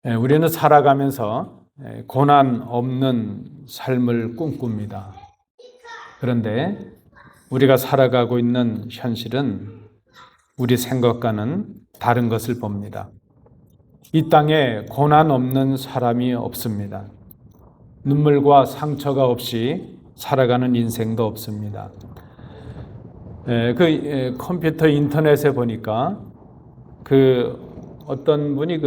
우리는 살아가면서 고난 없는 삶을 꿈꿉니다. 그런데 우리가 살아가고 있는 현실은 우리 생각과는 다른 것을 봅니다. 이 땅에 고난 없는 사람이 없습니다. 눈물과 상처가 없이 살아가는 인생도 없습니다. 컴퓨터 인터넷에 보니까 어떤 분이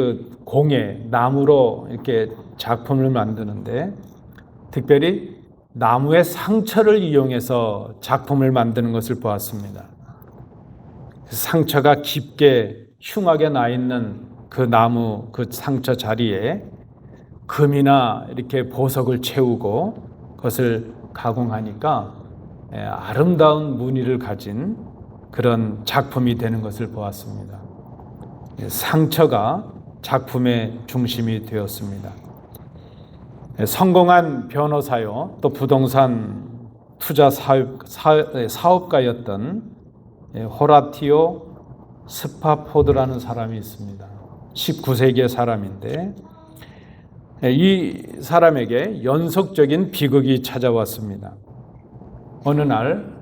공예, 나무로 이렇게 작품을 만드는데 특별히 나무의 상처를 이용해서 작품을 만드는 것을 보았습니다. 상처가 깊게 흉하게 나 있는 그 나무, 그 상처 자리에 금이나 이렇게 보석을 채우고 그것을 가공하니까 아름다운 무늬를 가진 그런 작품이 되는 것을 보았습니다. 상처가 작품의 중심이 되었습니다. 성공한 변호사요, 또 부동산 투자 사업가였던 호라티오 스파포드라는 사람이 있습니다. 19세기의 사람인데 이 사람에게 연속적인 비극이 찾아왔습니다. 어느 날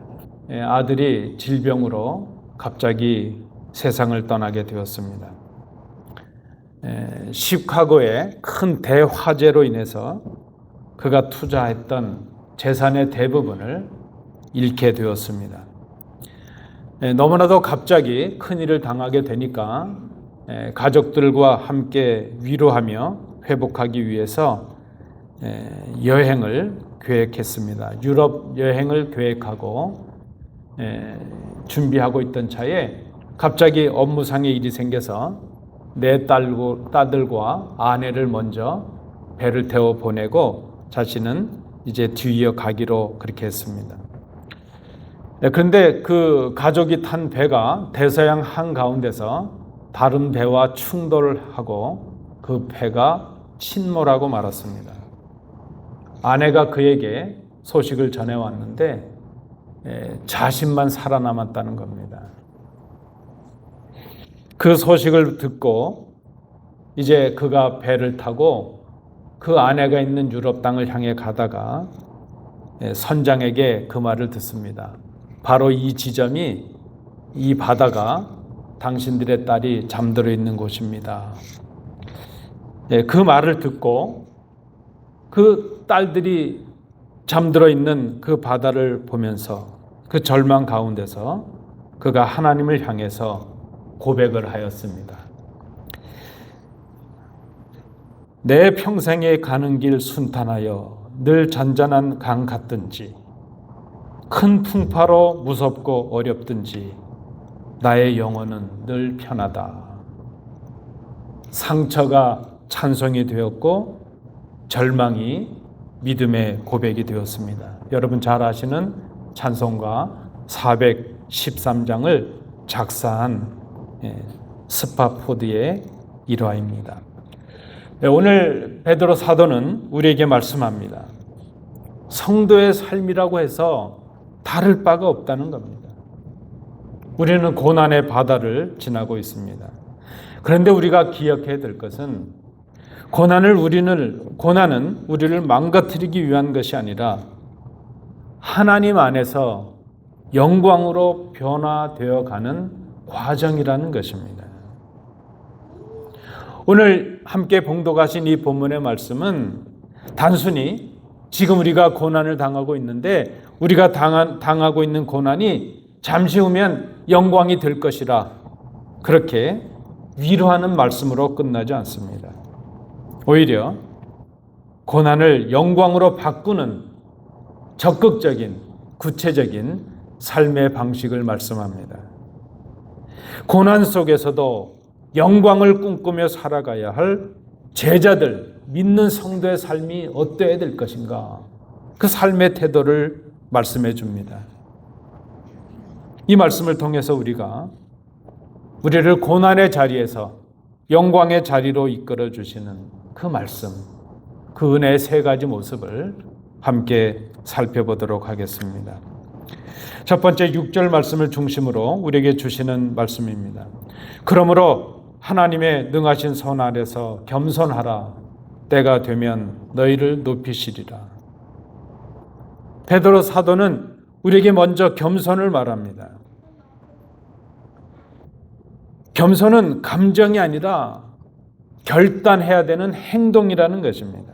아들이 질병으로 갑자기 세상을 떠나게 되었습니다. 시카고의 큰 대화재로 인해서 그가 투자했던 재산의 대부분을 잃게 되었습니다. 너무나도 갑자기 큰일을 당하게 되니까 가족들과 함께 위로하며 회복하기 위해서 여행을 계획했습니다. 유럽 여행을 계획하고 준비하고 있던 차에 갑자기 업무상의 일이 생겨서 네 딸들과 아내를 먼저 배를 태워 보내고 자신은 이제 뒤이어 가기로 그렇게 했습니다. 그런데 그 가족이 탄 배가 대서양 한가운데서 다른 배와 충돌을 하고 그 배가 침몰하고 말았습니다. 아내가 그에게 소식을 전해왔는데 자신만 살아남았다는 겁니다. 그 소식을 듣고 이제 그가 배를 타고 그 아내가 있는 유럽 땅을 향해 가다가 선장에게 그 말을 듣습니다. 바로 이 지점이 이 바다가 당신들의 딸이 잠들어 있는 곳입니다. 그 말을 듣고 그 딸들이 잠들어 있는 그 바다를 보면서 그 절망 가운데서 그가 하나님을 향해서 고백을 하였습니다. 내 평생에 가는 길 순탄하여 늘 잔잔한 강 같든지 큰 풍파로 무섭고 어렵든지 나의 영혼은 늘 편하다. 상처가 찬송이 되었고 절망이 믿음의 고백이 되었습니다. 여러분 잘 아시는 찬송가 413장을 작사한 스파포드의 일화입니다. 오늘 베드로 사도는 우리에게 말씀합니다. 성도의 삶이라고 해서 다를 바가 없다는 겁니다. 우리는 고난의 바다를 지나고 있습니다. 그런데 우리가 기억해야 될 것은 고난은 우리를 망가뜨리기 위한 것이 아니라 하나님 안에서 영광으로 변화되어 가는 과정이라는 것입니다. 오늘 함께 봉독하신 이 본문의 말씀은 단순히 지금 우리가 고난을 당하고 있는데 우리가 당하고 있는 고난이 잠시 후면 영광이 될 것이라 그렇게 위로하는 말씀으로 끝나지 않습니다. 오히려 고난을 영광으로 바꾸는 적극적인 구체적인 삶의 방식을 말씀합니다. 고난 속에서도 영광을 꿈꾸며 살아가야 할 제자들, 믿는 성도의 삶이 어때야 될 것인가? 그 삶의 태도를 말씀해 줍니다. 이 말씀을 통해서 우리를 고난의 자리에서 영광의 자리로 이끌어 주시는 그 말씀, 그 은혜의 세 가지 모습을 함께 살펴보도록 하겠습니다. 첫 번째 6절 말씀을 중심으로 우리에게 주시는 말씀입니다. 그러므로 하나님의 능하신 손 아래서 겸손하라. 때가 되면 너희를 높이시리라. 베드로 사도는 우리에게 먼저 겸손을 말합니다. 겸손은 감정이 아니라 결단해야 되는 행동이라는 것입니다.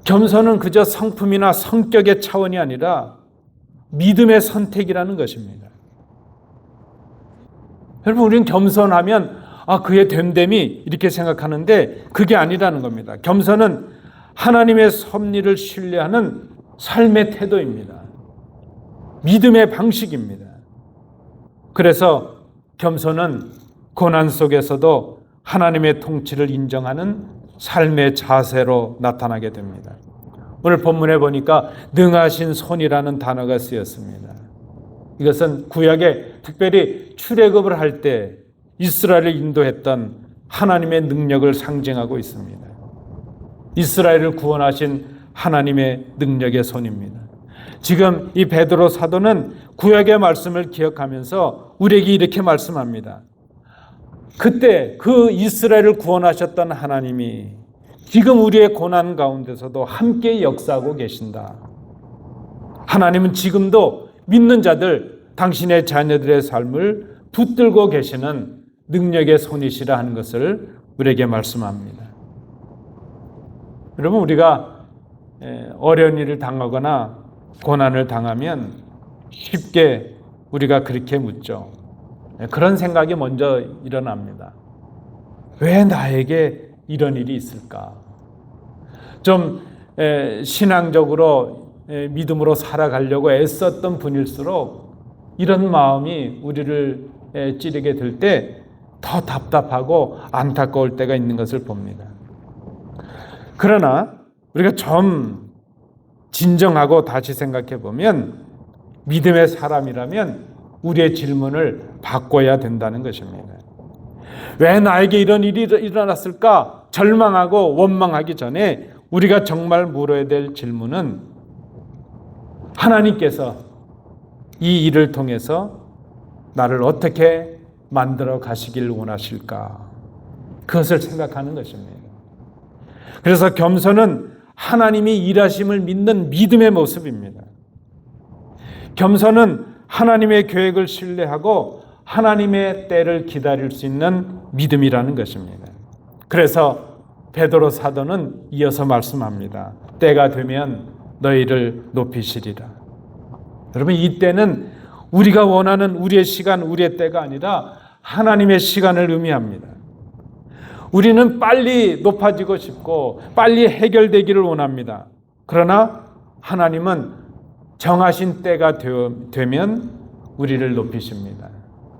겸손은 그저 성품이나 성격의 차원이 아니라 믿음의 선택이라는 것입니다. 여러분, 우리는 겸손하면 그의 됨됨이 이렇게 생각하는데 그게 아니라는 겁니다. 겸손은 하나님의 섭리를 신뢰하는 삶의 태도입니다. 믿음의 방식입니다. 그래서 겸손은 고난 속에서도 하나님의 통치를 인정하는 삶의 자세로 나타나게 됩니다. 오늘 본문에 보니까 능하신 손이라는 단어가 쓰였습니다. 이것은 구약에 특별히 출애굽을 할 때 이스라엘을 인도했던 하나님의 능력을 상징하고 있습니다. 이스라엘을 구원하신 하나님의 능력의 손입니다. 지금 이 베드로 사도는 구약의 말씀을 기억하면서 우리에게 이렇게 말씀합니다. 그때 그 이스라엘을 구원하셨던 하나님이 지금 우리의 고난 가운데서도 함께 역사하고 계신다. 하나님은 지금도 믿는 자들, 당신의 자녀들의 삶을 붙들고 계시는 능력의 손이시라 하는 것을 우리에게 말씀합니다. 여러분, 우리가 어려운 일을 당하거나 고난을 당하면 쉽게 우리가 그렇게 묻죠. 그런 생각이 먼저 일어납니다. 왜 나에게 이런 일이 있을까? 좀 신앙적으로 믿음으로 살아가려고 애썼던 분일수록 이런 마음이 우리를 찌르게 될 때 더 답답하고 안타까울 때가 있는 것을 봅니다. 그러나 우리가 좀 진정하고 다시 생각해 보면 믿음의 사람이라면 우리의 질문을 바꿔야 된다는 것입니다. 왜 나에게 이런 일이 일어났을까? 절망하고 원망하기 전에 우리가 정말 물어야 될 질문은 하나님께서 이 일을 통해서 나를 어떻게 만들어 가시길 원하실까? 그것을 생각하는 것입니다. 그래서 겸손은 하나님이 일하심을 믿는 믿음의 모습입니다. 겸손은 하나님의 계획을 신뢰하고 하나님의 때를 기다릴 수 있는 믿음이라는 것입니다. 그래서 베드로 사도는 이어서 말씀합니다. 때가 되면 너희를 높이시리라. 여러분, 이 때는 우리가 원하는 우리의 시간, 우리의 때가 아니라 하나님의 시간을 의미합니다. 우리는 빨리 높아지고 싶고 빨리 해결되기를 원합니다. 그러나 하나님은 정하신 때가 되면 우리를 높이십니다.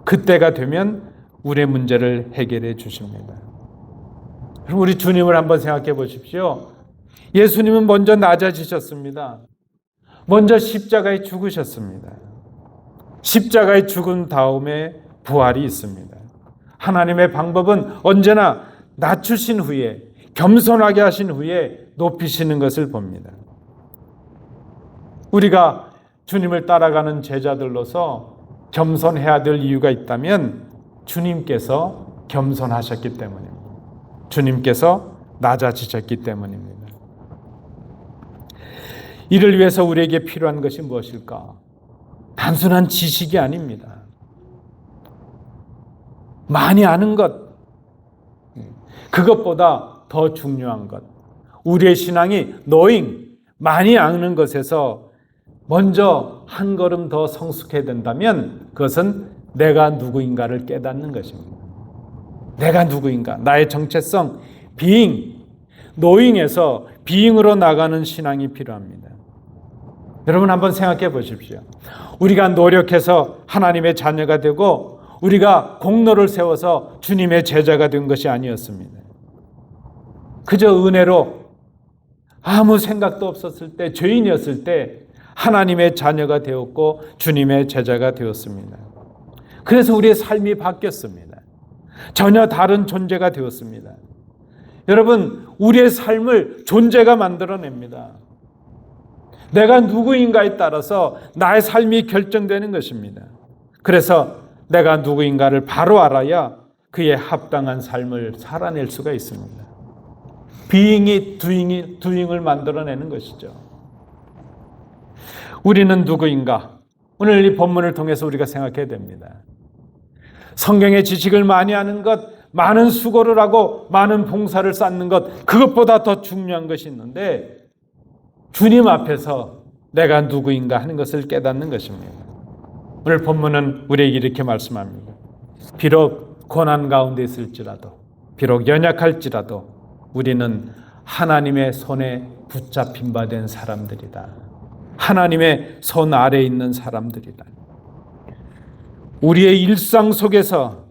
그때가 되면 우리의 문제를 해결해 주십니다. 그럼 우리 주님을 한번 생각해 보십시오. 예수님은 먼저 낮아지셨습니다. 먼저 십자가에 죽으셨습니다. 십자가에 죽은 다음에 부활이 있습니다. 하나님의 방법은 언제나 낮추신 후에, 겸손하게 하신 후에 높이시는 것을 봅니다. 우리가 주님을 따라가는 제자들로서 겸손해야 될 이유가 있다면 주님께서 겸손하셨기 때문입니다. 주님께서 낮아지셨기 때문입니다. 이를 위해서 우리에게 필요한 것이 무엇일까? 단순한 지식이 아닙니다. 많이 아는 것, 그것보다 더 중요한 것, 우리의 신앙이 많이 아는 것에서 먼저 한 걸음 더 성숙해야 된다면 그것은 내가 누구인가를 깨닫는 것입니다. 내가 누구인가, 나의 정체성, 노잉에서 비잉으로 나가는 신앙이 필요합니다. 여러분, 한번 생각해 보십시오. 우리가 노력해서 하나님의 자녀가 되고 우리가 공로를 세워서 주님의 제자가 된 것이 아니었습니다. 그저 은혜로 아무 생각도 없었을 때, 죄인이었을 때 하나님의 자녀가 되었고 주님의 제자가 되었습니다. 그래서 우리의 삶이 바뀌었습니다. 전혀 다른 존재가 되었습니다. 여러분, 우리의 삶을 존재가 만들어냅니다. 내가 누구인가에 따라서 나의 삶이 결정되는 것입니다. 그래서 내가 누구인가를 바로 알아야 그에 합당한 삶을 살아낼 수가 있습니다. being이 doing을 만들어내는 것이죠. 우리는 누구인가? 오늘 이 본문을 통해서 우리가 생각해야 됩니다. 성경의 지식을 많이 하는 것, 많은 수고를 하고 많은 봉사를 쌓는 것, 그것보다 더 중요한 것이 있는데 주님 앞에서 내가 누구인가 하는 것을 깨닫는 것입니다. 오늘 본문은 우리에게 이렇게 말씀합니다. 비록 고난 가운데 있을지라도, 비록 연약할지라도 우리는 하나님의 손에 붙잡힌 바 된 사람들이다. 하나님의 손 아래에 있는 사람들이다. 우리의 일상 속에서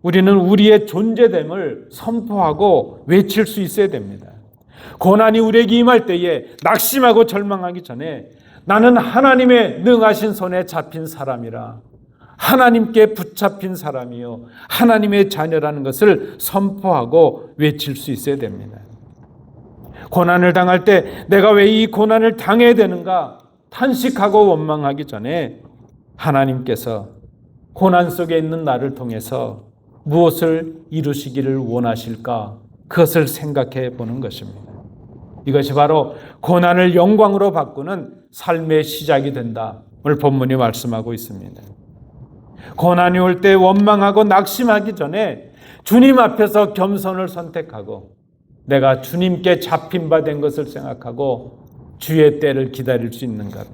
우리는 우리의 존재됨을 선포하고 외칠 수 있어야 됩니다. 고난이 우리에게 임할 때에 낙심하고 절망하기 전에 나는 하나님의 능하신 손에 잡힌 사람이라, 하나님께 붙잡힌 사람이요 하나님의 자녀라는 것을 선포하고 외칠 수 있어야 됩니다. 고난을 당할 때 내가 왜 이 고난을 당해야 되는가 탄식하고 원망하기 전에 하나님께서 고난 속에 있는 나를 통해서 무엇을 이루시기를 원하실까 그것을 생각해 보는 것입니다. 이것이 바로 고난을 영광으로 바꾸는 삶의 시작이 된다. 오늘 본문이 말씀하고 있습니다. 고난이 올 때 원망하고 낙심하기 전에 주님 앞에서 겸손을 선택하고 내가 주님께 잡힌 바 된 것을 생각하고 주의 때를 기다릴 수 있는 것.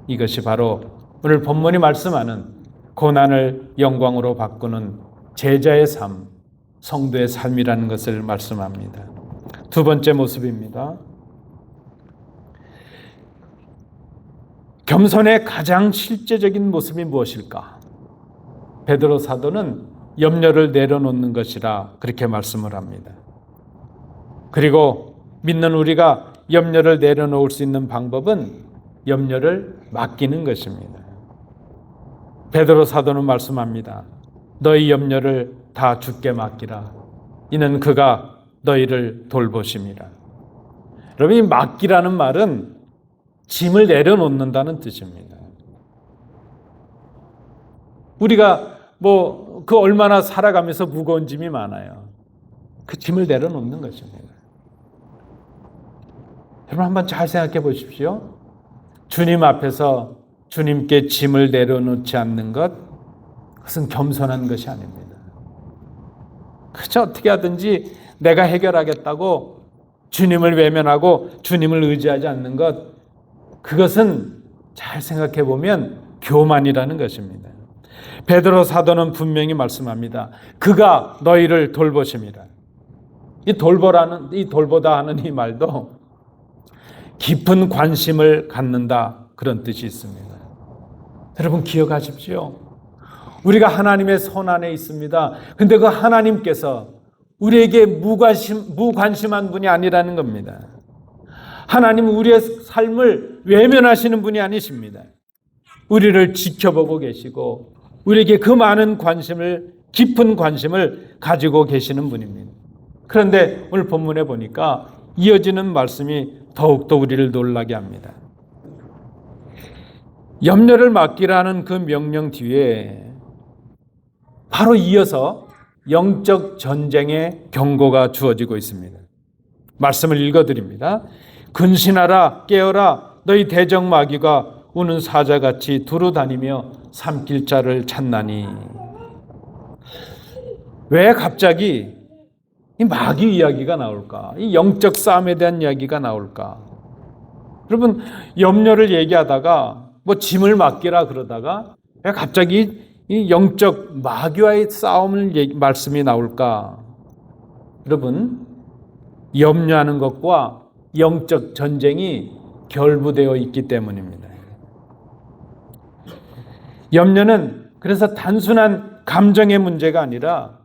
이것이 바로 오늘 본문이 말씀하는 고난을 영광으로 바꾸는 제자의 삶, 성도의 삶이라는 것을 말씀합니다. 두 번째 모습입니다. 겸손의 가장 실제적인 모습이 무엇일까? 베드로 사도는 염려를 내려놓는 것이라 그렇게 말씀을 합니다. 그리고 믿는 우리가 염려를 내려놓을 수 있는 방법은 염려를 맡기는 것입니다. 베드로 사도는 말씀합니다. 너희 염려를 다 주께 맡기라. 이는 그가 너희를 돌보심이라. 여러분, 이 맡기라는 말은 짐을 내려놓는다는 뜻입니다. 우리가 그 얼마나 살아가면서 무거운 짐이 많아요. 그 짐을 내려놓는 것입니다. 여러분 한번 잘 생각해 보십시오. 주님 앞에서 주님께 짐을 내려놓지 않는 것, 그것은 겸손한 것이 아닙니다. 그저 어떻게 하든지 내가 해결하겠다고 주님을 외면하고 주님을 의지하지 않는 것, 그것은 잘 생각해 보면 교만이라는 것입니다. 베드로 사도는 분명히 말씀합니다. 그가 너희를 돌보심이라. 이 돌보다 하는 이 말도 깊은 관심을 갖는다, 그런 뜻이 있습니다. 여러분 기억하십시오. 우리가 하나님의 손 안에 있습니다. 근데 그 하나님께서 우리에게 무관심한 분이 아니라는 겁니다. 하나님은 우리의 삶을 외면하시는 분이 아니십니다. 우리를 지켜보고 계시고 우리에게 그 많은 관심을, 깊은 관심을 가지고 계시는 분입니다. 그런데 오늘 본문에 보니까 이어지는 말씀이 더욱더 우리를 놀라게 합니다. 염려를 맡기라는 그 명령 뒤에 바로 이어서 영적 전쟁의 경고가 주어지고 있습니다. 말씀을 읽어드립니다. 근신하라, 깨어라, 너희 대적 마귀가 우는 사자같이 두루 다니며 삼킬 자를 찾나니. 왜 갑자기 이 마귀 이야기가 나올까? 이 영적 싸움에 대한 이야기가 나올까? 여러분 염려를 얘기하다가 짐을 맡기라 그러다가 왜 갑자기 이 영적 마귀와의 싸움을 말씀이 나올까? 여러분 염려하는 것과 영적 전쟁이 결부되어 있기 때문입니다. 염려는 그래서 단순한 감정의 문제가 아니라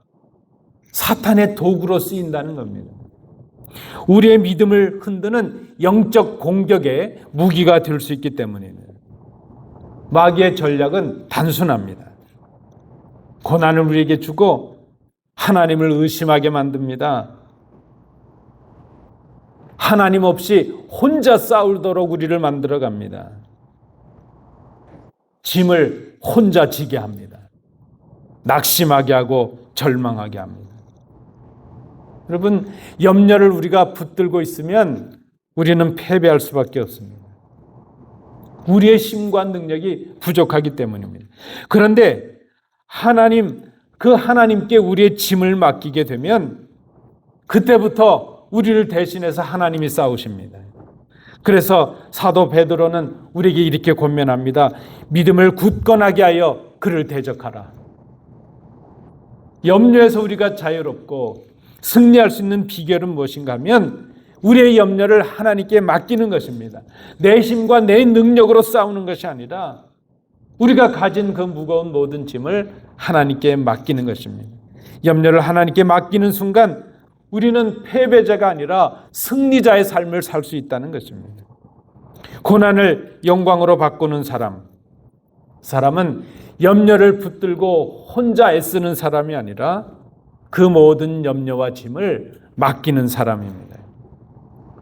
사탄의 도구로 쓰인다는 겁니다. 우리의 믿음을 흔드는 영적 공격의 무기가 될 수 있기 때문입니다. 마귀의 전략은 단순합니다. 고난을 우리에게 주고 하나님을 의심하게 만듭니다. 하나님 없이 혼자 싸우도록 우리를 만들어 갑니다. 짐을 혼자 지게 합니다. 낙심하게 하고 절망하게 합니다. 여러분, 염려를 우리가 붙들고 있으면 우리는 패배할 수밖에 없습니다. 우리의 힘과 능력이 부족하기 때문입니다. 그런데 그 하나님께 우리의 짐을 맡기게 되면 그때부터 우리를 대신해서 하나님이 싸우십니다. 그래서 사도 베드로는 우리에게 이렇게 권면합니다. 믿음을 굳건하게 하여 그를 대적하라. 염려에서 우리가 자유롭고 승리할 수 있는 비결은 무엇인가 하면 우리의 염려를 하나님께 맡기는 것입니다. 내 힘과 내 능력으로 싸우는 것이 아니라 우리가 가진 그 무거운 모든 짐을 하나님께 맡기는 것입니다. 염려를 하나님께 맡기는 순간 우리는 패배자가 아니라 승리자의 삶을 살 수 있다는 것입니다. 고난을 영광으로 바꾸는 사람은 염려를 붙들고 혼자 애쓰는 사람이 아니라 그 모든 염려와 짐을 맡기는 사람입니다.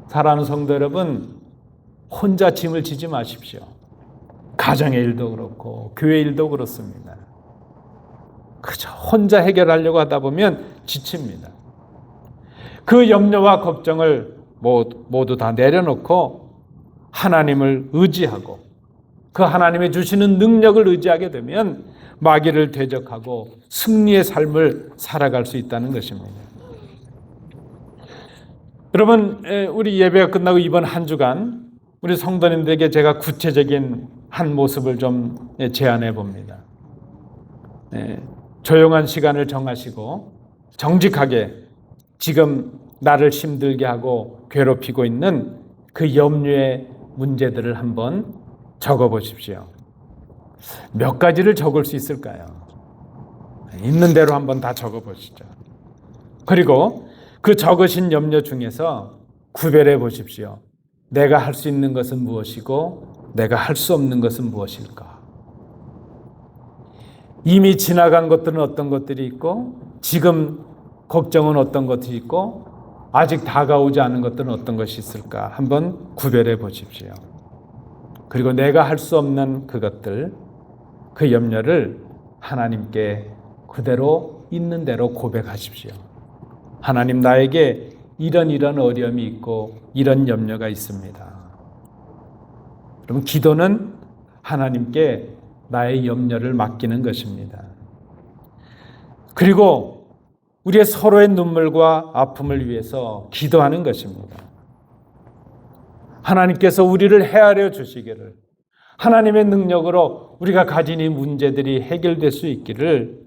사랑하는 성도 여러분, 혼자 짐을 지지 마십시오. 가정의 일도 그렇고 교회 일도 그렇습니다. 그저 혼자 해결하려고 하다 보면 지칩니다. 그 염려와 걱정을 모두 다 내려놓고 하나님을 의지하고 그 하나님의 주시는 능력을 의지하게 되면 마귀를 대적하고 승리의 삶을 살아갈 수 있다는 것입니다. 여러분, 우리 예배가 끝나고 이번 한 주간 우리 성도님들에게 제가 구체적인 한 모습을 좀 제안해 봅니다. 조용한 시간을 정하시고 정직하게 지금 나를 힘들게 하고 괴롭히고 있는 그 염려의 문제들을 한번 적어 보십시오. 몇 가지를 적을 수 있을까요? 있는 대로 한번 다 적어 보시죠. 그리고 그 적으신 염려 중에서 구별해 보십시오. 내가 할 수 있는 것은 무엇이고 내가 할 수 없는 것은 무엇일까? 이미 지나간 것들은 어떤 것들이 있고 지금 걱정은 어떤 것이 있고 아직 다가오지 않은 것들은 어떤 것이 있을까? 한번 구별해 보십시오. 그리고 내가 할 수 없는 그것들, 그 염려를 하나님께 그대로 있는 대로 고백하십시오. 하나님, 나에게 이런 어려움이 있고 이런 염려가 있습니다. 그럼 기도는 하나님께 나의 염려를 맡기는 것입니다. 그리고 우리의 서로의 눈물과 아픔을 위해서 기도하는 것입니다. 하나님께서 우리를 헤아려 주시기를, 하나님의 능력으로 우리가 가진 이 문제들이 해결될 수 있기를,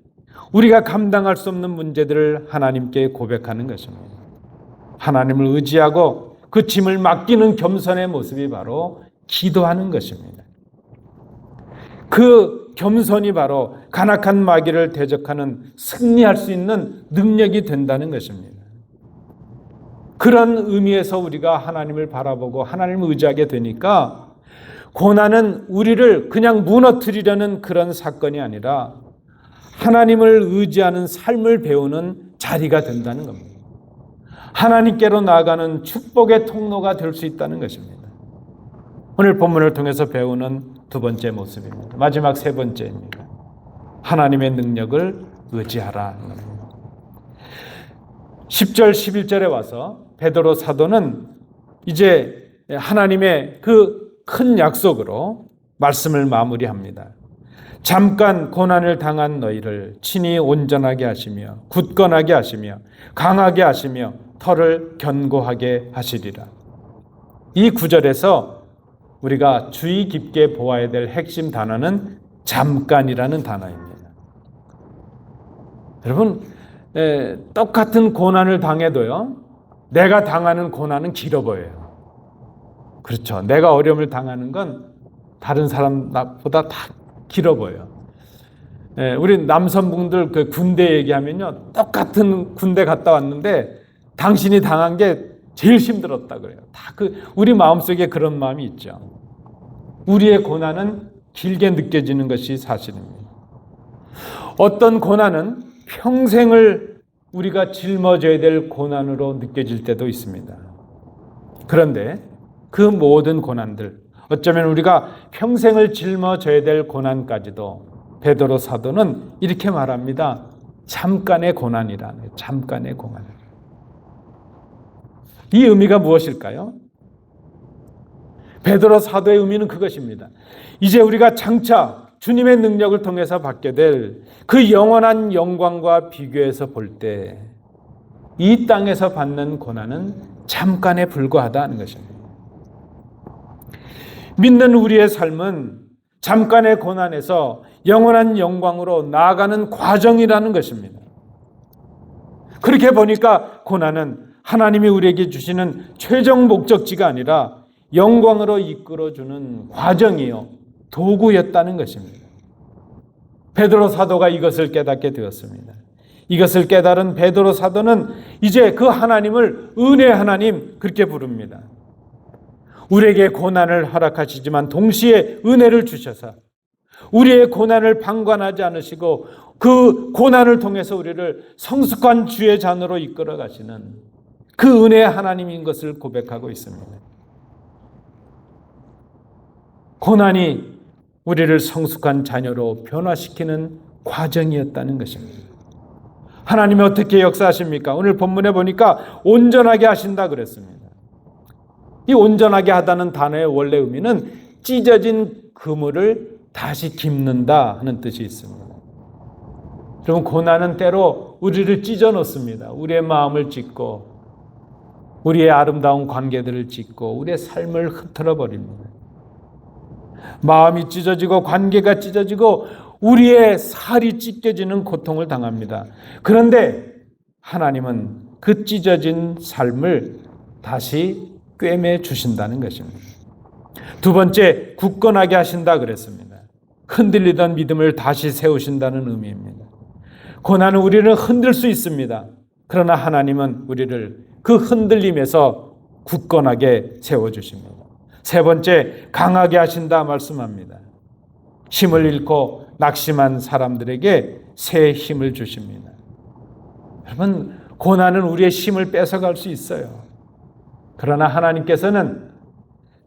우리가 감당할 수 없는 문제들을 하나님께 고백하는 것입니다. 하나님을 의지하고 그 짐을 맡기는 겸손의 모습이 바로 기도하는 것입니다. 그 겸손이 바로 간악한 마귀를 대적하는 승리할 수 있는 능력이 된다는 것입니다. 그런 의미에서 우리가 하나님을 바라보고 하나님을 의지하게 되니까 고난은 우리를 그냥 무너뜨리려는 그런 사건이 아니라 하나님을 의지하는 삶을 배우는 자리가 된다는 겁니다. 하나님께로 나아가는 축복의 통로가 될 수 있다는 것입니다. 오늘 본문을 통해서 배우는 두 번째 모습입니다. 마지막 세 번째입니다. 하나님의 능력을 의지하라. 10절 11절에 와서 베드로 사도는 이제 하나님의 그 큰 약속으로 말씀을 마무리합니다. 잠깐 고난을 당한 너희를 친히 온전하게 하시며 굳건하게 하시며 강하게 하시며 터를 견고하게 하시리라. 이 구절에서 우리가 주의 깊게 보아야 될 핵심 단어는 잠깐이라는 단어입니다. 여러분, 똑같은 고난을 당해도요, 내가 당하는 고난은 길어 보여요. 그렇죠. 내가 어려움을 당하는 건 다른 사람보다 다 길어 보여요. 우리 남성분들 그 군대 얘기하면요, 똑같은 군대 갔다 왔는데 당신이 당한 게 제일 힘들었다 그래요. 다 우리 마음속에 그런 마음이 있죠. 우리의 고난은 길게 느껴지는 것이 사실입니다. 어떤 고난은 평생을 우리가 짊어져야 될 고난으로 느껴질 때도 있습니다. 그런데 그 모든 고난들, 어쩌면 우리가 평생을 짊어져야 될 고난까지도 베드로 사도는 이렇게 말합니다. 잠깐의 고난이라는, 잠깐의 고난. 이 의미가 무엇일까요? 베드로 사도의 의미는 그것입니다. 이제 우리가 장차 주님의 능력을 통해서 받게 될 그 영원한 영광과 비교해서 볼 때 이 땅에서 받는 고난은 잠깐에 불과하다는 것입니다. 믿는 우리의 삶은 잠깐의 고난에서 영원한 영광으로 나아가는 과정이라는 것입니다. 그렇게 보니까 고난은 하나님이 우리에게 주시는 최종 목적지가 아니라 영광으로 이끌어주는 과정이요, 도구였다는 것입니다. 베드로 사도가 이것을 깨닫게 되었습니다. 이것을 깨달은 베드로 사도는 이제 그 하나님을 은혜의 하나님 그렇게 부릅니다. 우리에게 고난을 허락하시지만 동시에 은혜를 주셔서 우리의 고난을 방관하지 않으시고 그 고난을 통해서 우리를 성숙한 주의 잔으로 이끌어 가시는 그 은혜의 하나님인 것을 고백하고 있습니다. 고난이 우리를 성숙한 자녀로 변화시키는 과정이었다는 것입니다. 하나님이 어떻게 역사하십니까? 오늘 본문에 보니까 온전하게 하신다 그랬습니다. 이 온전하게 하다는 단어의 원래 의미는 찢어진 그물을 다시 깁는다 하는 뜻이 있습니다. 여러분, 고난은 때로 우리를 찢어 놓습니다. 우리의 마음을 찢고 우리의 아름다운 관계들을 찢고 우리의 삶을 흐트러 버립니다. 마음이 찢어지고 관계가 찢어지고 우리의 살이 찢겨지는 고통을 당합니다. 그런데 하나님은 그 찢어진 삶을 다시 꿰매 주신다는 것입니다. 두 번째, 굳건하게 하신다 그랬습니다. 흔들리던 믿음을 다시 세우신다는 의미입니다. 고난은 우리를 흔들 수 있습니다. 그러나 하나님은 우리를 그 흔들림에서 굳건하게 세워주십니다. 세 번째, 강하게 하신다 말씀합니다. 힘을 잃고 낙심한 사람들에게 새 힘을 주십니다. 여러분, 고난은 우리의 힘을 뺏어갈 수 있어요. 그러나 하나님께서는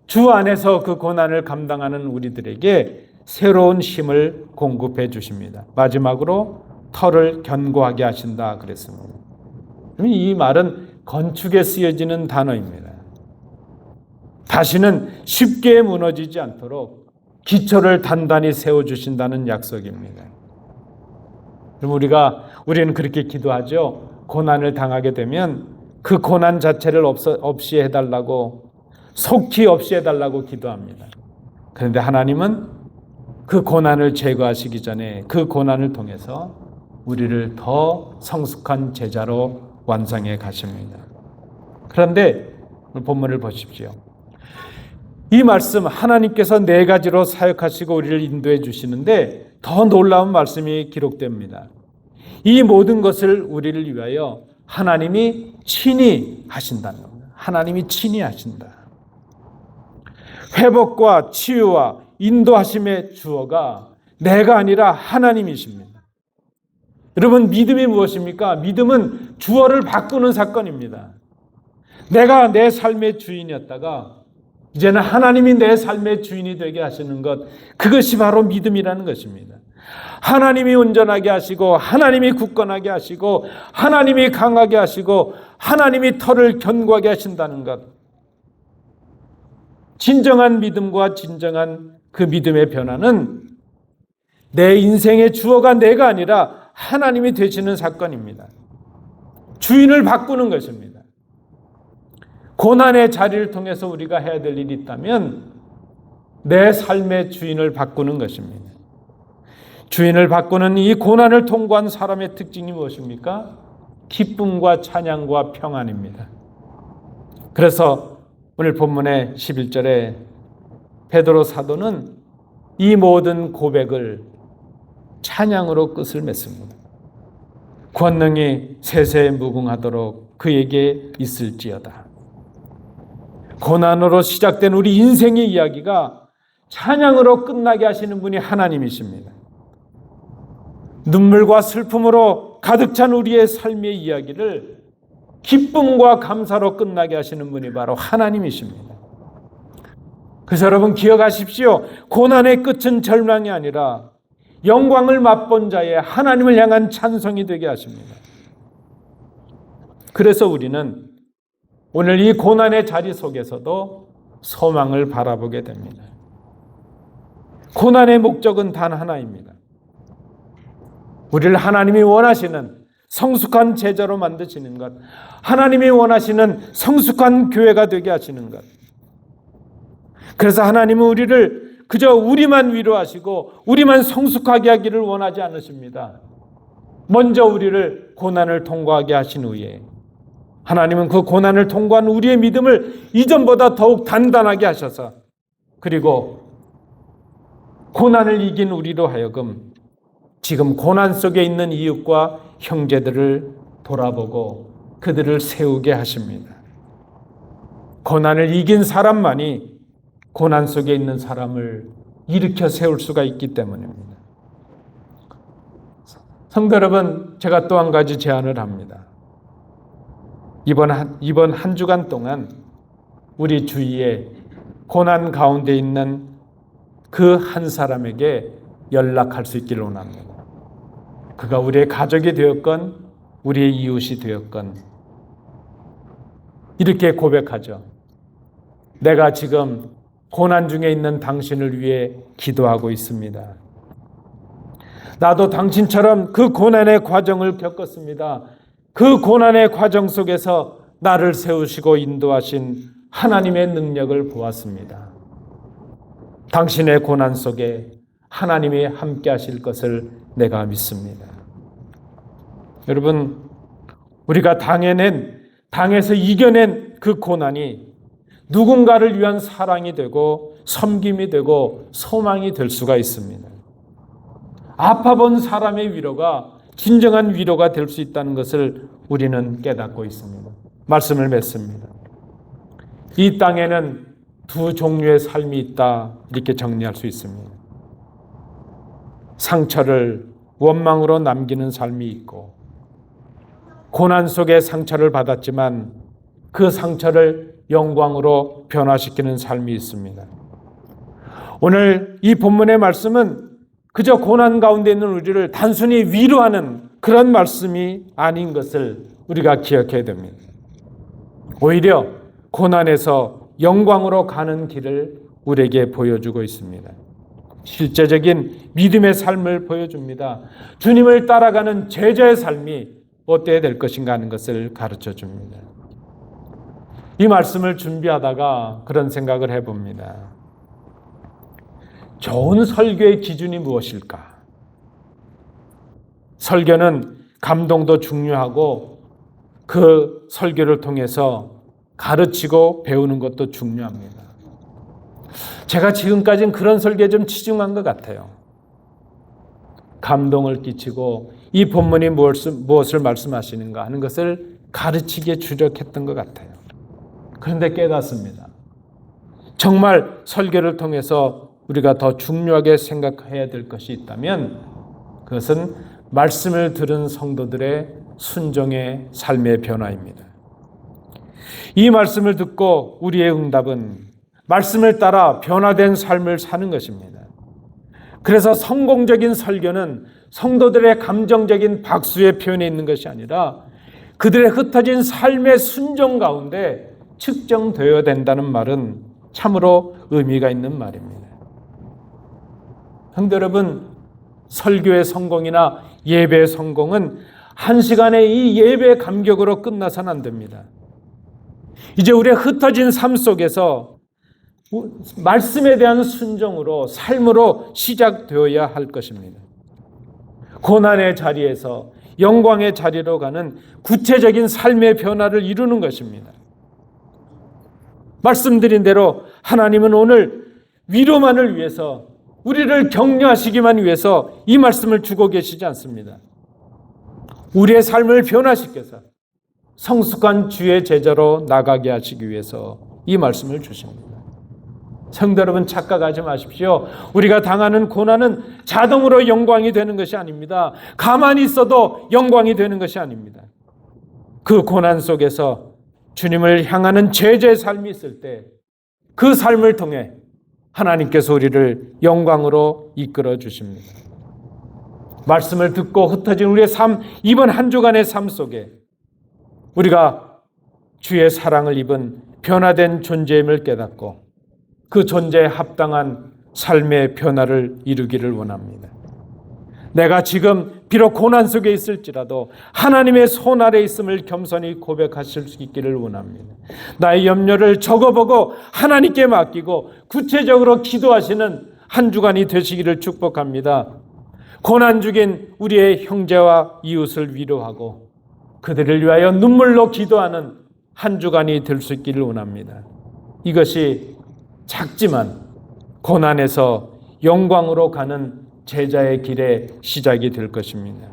주 안에서 그 고난을 감당하는 우리들에게 새로운 힘을 공급해 주십니다. 마지막으로 터를 견고하게 하신다 그랬습니다. 이 말은 건축에 쓰여지는 단어입니다. 다시는 쉽게 무너지지 않도록 기초를 단단히 세워주신다는 약속입니다. 우리는 그렇게 기도하죠. 고난을 당하게 되면 그 고난 자체를 없이 해달라고, 속히 없이 해달라고 기도합니다. 그런데 하나님은 그 고난을 제거하시기 전에 그 고난을 통해서 우리를 더 성숙한 제자로 완성해 가십니다. 그런데 본문을 보십시오. 이 말씀, 하나님께서 네 가지로 사역하시고 우리를 인도해 주시는데 더 놀라운 말씀이 기록됩니다. 이 모든 것을 우리를 위하여 하나님이 친히 하신다는 겁니다. 하나님이 친히 하신다. 회복과 치유와 인도하심의 주어가 내가 아니라 하나님이십니다. 여러분, 믿음이 무엇입니까? 믿음은 주어를 바꾸는 사건입니다. 내가 내 삶의 주인이었다가 이제는 하나님이 내 삶의 주인이 되게 하시는 것, 그것이 바로 믿음이라는 것입니다. 하나님이 온전하게 하시고 하나님이 굳건하게 하시고 하나님이 강하게 하시고 하나님이 터를 견고하게 하신다는 것, 진정한 믿음과 진정한 그 믿음의 변화는 내 인생의 주어가 내가 아니라 하나님이 되시는 사건입니다. 주인을 바꾸는 것입니다. 고난의 자리를 통해서 우리가 해야 될 일이 있다면 내 삶의 주인을 바꾸는 것입니다. 주인을 바꾸는 이 고난을 통과한 사람의 특징이 무엇입니까? 기쁨과 찬양과 평안입니다. 그래서 오늘 본문의 11절에 베드로 사도는 이 모든 고백을 찬양으로 끝을 맺습니다. 권능이 세세에 무궁하도록 그에게 있을지어다. 고난으로 시작된 우리 인생의 이야기가 찬양으로 끝나게 하시는 분이 하나님이십니다. 눈물과 슬픔으로 가득 찬 우리의 삶의 이야기를 기쁨과 감사로 끝나게 하시는 분이 바로 하나님이십니다. 그래서 여러분 기억하십시오. 고난의 끝은 절망이 아니라 영광을 맛본 자의 하나님을 향한 찬송이 되게 하십니다. 그래서 우리는 오늘 이 고난의 자리 속에서도 소망을 바라보게 됩니다. 고난의 목적은 단 하나입니다. 우리를 하나님이 원하시는 성숙한 제자로 만드시는 것, 하나님이 원하시는 성숙한 교회가 되게 하시는 것. 그래서 하나님은 우리를 그저 우리만 위로하시고 우리만 성숙하게 하기를 원하지 않으십니다. 먼저 우리를 고난을 통과하게 하신 후에 하나님은 그 고난을 통과한 우리의 믿음을 이전보다 더욱 단단하게 하셔서, 그리고 고난을 이긴 우리로 하여금 지금 고난 속에 있는 이웃과 형제들을 돌아보고 그들을 세우게 하십니다. 고난을 이긴 사람만이 고난 속에 있는 사람을 일으켜 세울 수가 있기 때문입니다. 성도 여러분, 제가 또 한 가지 제안을 합니다. 이번 한 주간 동안 우리 주위에 고난 가운데 있는 그 한 사람에게 연락할 수 있기를 원합니다. 그가 우리의 가족이 되었건 우리의 이웃이 되었건 이렇게 고백하죠. 내가 지금 고난 중에 있는 당신을 위해 기도하고 있습니다. 나도 당신처럼 그 고난의 과정을 겪었습니다. 그 고난의 과정 속에서 나를 세우시고 인도하신 하나님의 능력을 보았습니다. 당신의 고난 속에 하나님이 함께 하실 것을 내가 믿습니다. 여러분, 우리가 당해서 이겨낸 그 고난이 누군가를 위한 사랑이 되고 섬김이 되고 소망이 될 수가 있습니다. 아파본 사람의 위로가 진정한 위로가 될 수 있다는 것을 우리는 깨닫고 있습니다. 말씀을 맺습니다. 이 땅에는 두 종류의 삶이 있다, 이렇게 정리할 수 있습니다. 상처를 원망으로 남기는 삶이 있고, 고난 속에 상처를 받았지만 그 상처를 영광으로 변화시키는 삶이 있습니다. 오늘 이 본문의 말씀은 그저 고난 가운데 있는 우리를 단순히 위로하는 그런 말씀이 아닌 것을 우리가 기억해야 됩니다. 오히려 고난에서 영광으로 가는 길을 우리에게 보여주고 있습니다. 실제적인 믿음의 삶을 보여줍니다. 주님을 따라가는 제자의 삶이 어때야 될 것인가 하는 것을 가르쳐 줍니다. 이 말씀을 준비하다가 그런 생각을 해봅니다. 좋은 설교의 기준이 무엇일까? 설교는 감동도 중요하고 그 설교를 통해서 가르치고 배우는 것도 중요합니다. 제가 지금까지는 그런 설교에 좀 치중한 것 같아요. 감동을 끼치고 이 본문이 무엇을 말씀하시는가 하는 것을 가르치기에 주력했던 것 같아요. 그런데 깨닫습니다. 정말 설교를 통해서 우리가 더 중요하게 생각해야 될 것이 있다면 그것은 말씀을 들은 성도들의 순종의 삶의 변화입니다. 이 말씀을 듣고 우리의 응답은 말씀을 따라 변화된 삶을 사는 것입니다. 그래서 성공적인 설교는 성도들의 감정적인 박수의 표현에 있는 것이 아니라 그들의 흩어진 삶의 순종 가운데 측정되어야 된다는 말은 참으로 의미가 있는 말입니다. 성도 여러분, 설교의 성공이나 예배의 성공은 한 시간의 이 예배 감격으로 끝나서는 안 됩니다. 이제 우리의 흩어진 삶 속에서 말씀에 대한 순종으로 삶으로 시작되어야 할 것입니다. 고난의 자리에서 영광의 자리로 가는 구체적인 삶의 변화를 이루는 것입니다. 말씀드린 대로 하나님은 오늘 위로만을 위해서, 우리를 격려하시기만 위해서 이 말씀을 주고 계시지 않습니다. 우리의 삶을 변화시켜서 성숙한 주의 제자로 나가게 하시기 위해서 이 말씀을 주십니다. 성도 여러분, 착각하지 마십시오. 우리가 당하는 고난은 자동으로 영광이 되는 것이 아닙니다. 가만히 있어도 영광이 되는 것이 아닙니다. 그 고난 속에서 주님을 향하는 제자의 삶이 있을 때 그 삶을 통해 하나님께서 우리를 영광으로 이끌어 주십니다. 말씀을 듣고 흩어진 우리의 삶, 이번 한 주간의 삶 속에 우리가 주의 사랑을 입은 변화된 존재임을 깨닫고 그 존재에 합당한 삶의 변화를 이루기를 원합니다. 내가 지금 비록 고난 속에 있을지라도 하나님의 손 아래 있음을 겸손히 고백하실 수 있기를 원합니다. 나의 염려를 적어보고 하나님께 맡기고 구체적으로 기도하시는 한 주간이 되시기를 축복합니다. 고난 중인 우리의 형제와 이웃을 위로하고 그들을 위하여 눈물로 기도하는 한 주간이 될 수 있기를 원합니다. 이것이 작지만 고난에서 영광으로 가는 제자의 길의 시작이 될 것입니다.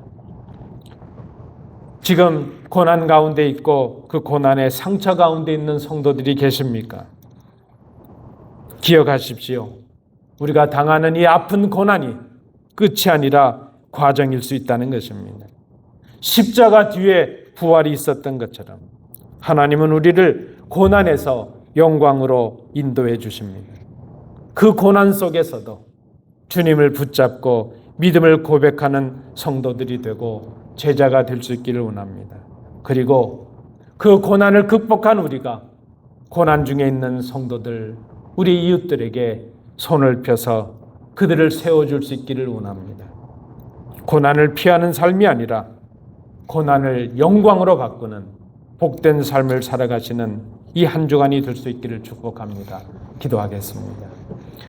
지금 고난 가운데 있고 그 고난의 상처 가운데 있는 성도들이 계십니까? 기억하십시오. 우리가 당하는 이 아픈 고난이 끝이 아니라 과정일 수 있다는 것입니다. 십자가 뒤에 부활이 있었던 것처럼 하나님은 우리를 고난에서 영광으로 인도해 주십니다. 그 고난 속에서도 주님을 붙잡고 믿음을 고백하는 성도들이 되고 제자가 될 수 있기를 원합니다. 그리고 그 고난을 극복한 우리가 고난 중에 있는 성도들, 우리 이웃들에게 손을 펴서 그들을 세워줄 수 있기를 원합니다. 고난을 피하는 삶이 아니라 고난을 영광으로 바꾸는 복된 삶을 살아가시는 이 한 주간이 될 수 있기를 축복합니다. 기도하겠습니다.